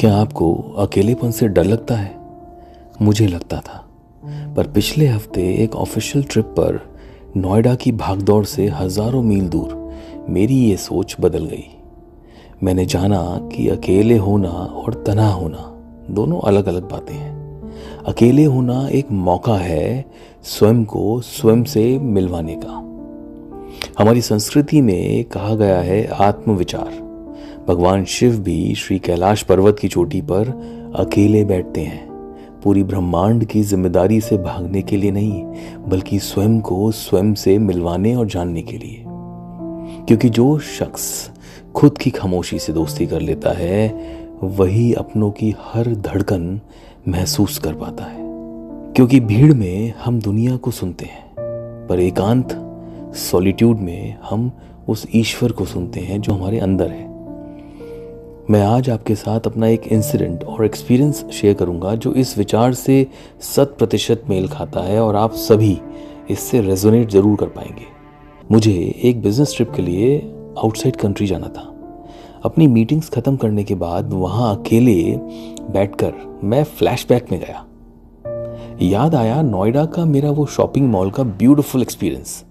क्या आपको अकेलेपन से डर लगता है? मुझे लगता था, पर पिछले हफ्ते एक ऑफिशियल ट्रिप पर नोएडा की भागदौड़ से हजारों मील दूर मेरी ये सोच बदल गई। मैंने जाना कि अकेले होना और तन्हा होना दोनों अलग अलग बातें हैं। अकेले होना एक मौका है स्वयं को स्वयं से मिलवाने का। हमारी संस्कृति में कहा गया है आत्मविचार। भगवान शिव भी श्री कैलाश पर्वत की चोटी पर अकेले बैठते हैं, पूरी ब्रह्मांड की जिम्मेदारी से भागने के लिए नहीं, बल्कि स्वयं को स्वयं से मिलवाने और जानने के लिए। क्योंकि जो शख्स खुद की खामोशी से दोस्ती कर लेता है, वही अपनों की हर धड़कन महसूस कर पाता है। क्योंकि भीड़ में हम दुनिया को सुनते हैं, पर एकांत सॉलिट्यूड में हम उस ईश्वर को सुनते हैं जो हमारे अंदर है। मैं आज आपके साथ अपना एक इंसिडेंट और एक्सपीरियंस शेयर करूंगा जो इस विचार से 100% मेल खाता है और आप सभी इससे रेजोनेट जरूर कर पाएंगे। मुझे एक बिजनेस ट्रिप के लिए आउटसाइड कंट्री जाना था। अपनी मीटिंग्स खत्म करने के बाद वहां अकेले बैठकर मैं फ्लैशबैक में गया। याद आया नोएडा का मेरा वो शॉपिंग मॉल का ब्यूटीफुल एक्सपीरियंस।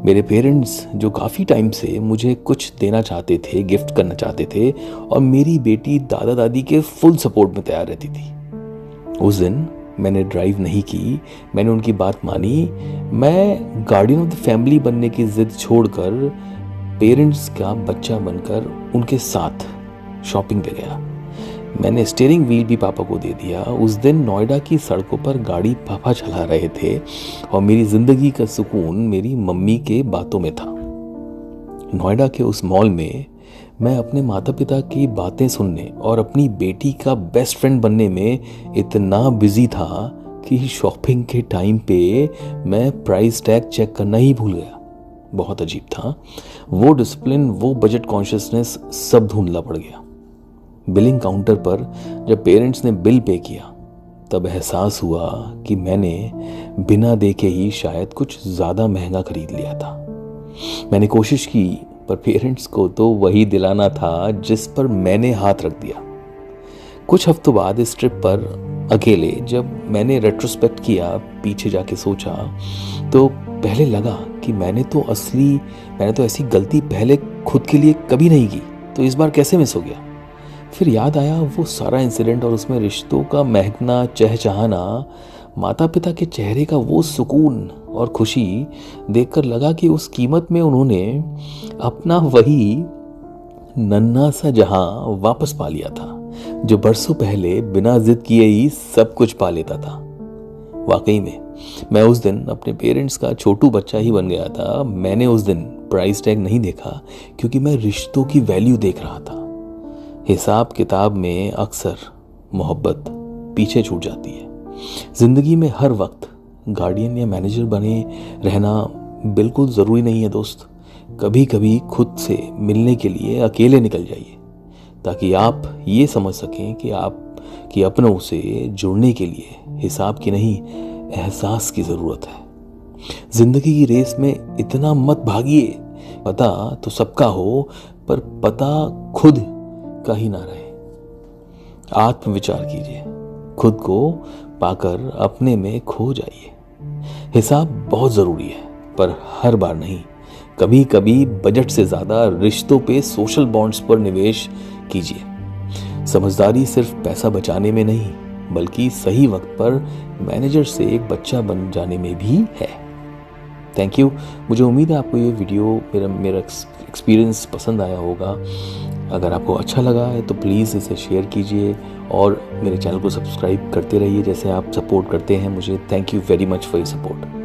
मेरे पेरेंट्स जो काफ़ी टाइम से मुझे कुछ देना चाहते थे, गिफ्ट करना चाहते थे, और मेरी बेटी दादा दादी के फुल सपोर्ट में तैयार रहती थी। उस दिन मैंने ड्राइव नहीं की, मैंने उनकी बात मानी। मैं गार्डियन ऑफ द फैमिली बनने की जिद छोड़कर पेरेंट्स का बच्चा बनकर उनके साथ शॉपिंग पे गया। मैंने स्टीयरिंग व्हील भी पापा को दे दिया। उस दिन नोएडा की सड़कों पर गाड़ी पापा चला रहे थे और मेरी जिंदगी का सुकून मेरी मम्मी के बातों में था। नोएडा के उस मॉल में मैं अपने माता पिता की बातें सुनने और अपनी बेटी का बेस्ट फ्रेंड बनने में इतना बिजी था कि शॉपिंग के टाइम पे मैं प्राइस टैग चेक करना ही भूल गया। बहुत अजीब था। वो डिसिप्लिन, वो बजट कॉन्शियसनेस सब धुंधला पड़ गया। बिलिंग काउंटर पर जब पेरेंट्स ने बिल पे किया, तब एहसास हुआ कि मैंने बिना देखे ही शायद कुछ ज़्यादा महंगा खरीद लिया था। मैंने कोशिश की, पर पेरेंट्स को तो वही दिलाना था जिस पर मैंने हाथ रख दिया। कुछ हफ्तों बाद इस ट्रिप पर अकेले जब मैंने रेट्रोस्पेक्ट किया, पीछे जाके सोचा, तो पहले लगा कि मैंने तो ऐसी गलती पहले खुद के लिए कभी नहीं की, तो इस बार कैसे मिस हो गया। फिर याद आया वो सारा इंसिडेंट और उसमें रिश्तों का महकना, चहचहाना, माता पिता के चेहरे का वो सुकून और खुशी देखकर लगा कि उस कीमत में उन्होंने अपना वही नन्हा सा जहां वापस पा लिया था, जो बरसों पहले बिना जिद किए ही सब कुछ पा लेता था। वाकई में मैं उस दिन अपने पेरेंट्स का छोटू बच्चा ही बन गया था। मैंने उस दिन प्राइस टैग नहीं देखा, क्योंकि मैं रिश्तों की वैल्यू देख रहा था। हिसाब किताब में अक्सर मोहब्बत पीछे छूट जाती है। जिंदगी में हर वक्त गार्डियन या मैनेजर बने रहना बिल्कुल ज़रूरी नहीं है दोस्त। कभी कभी खुद से मिलने के लिए अकेले निकल जाइए, ताकि आप ये समझ सकें कि अपनों से जुड़ने के लिए हिसाब की नहीं, एहसास की ज़रूरत है। जिंदगी की रेस में इतना मत भागिए। पता तो सबका हो, पर पता खुद का ही ना रहे। आत्मविचार कीजिए, खुद को पाकर अपने में खो जाइए। हिसाब बहुत ज़रूरी है, पर हर बार नहीं। कभी कभी बजट से ज़्यादा रिश्तों पे, सोशल बॉन्ड्स पर निवेश कीजिए। समझदारी सिर्फ पैसा बचाने में नहीं, बल्कि सही वक्त पर मैनेजर से एक बच्चा बन जाने में भी है। Thank you. मुझे उम्मीद है आपको ये वीडियो, मेरा एक्सपीरियंस पसंद आया होगा। अगर आपको अच्छा लगा है तो प्लीज़ इसे शेयर कीजिए और मेरे चैनल को सब्सक्राइब करते रहिए, जैसे आप सपोर्ट करते हैं मुझे। Thank you very much for your support.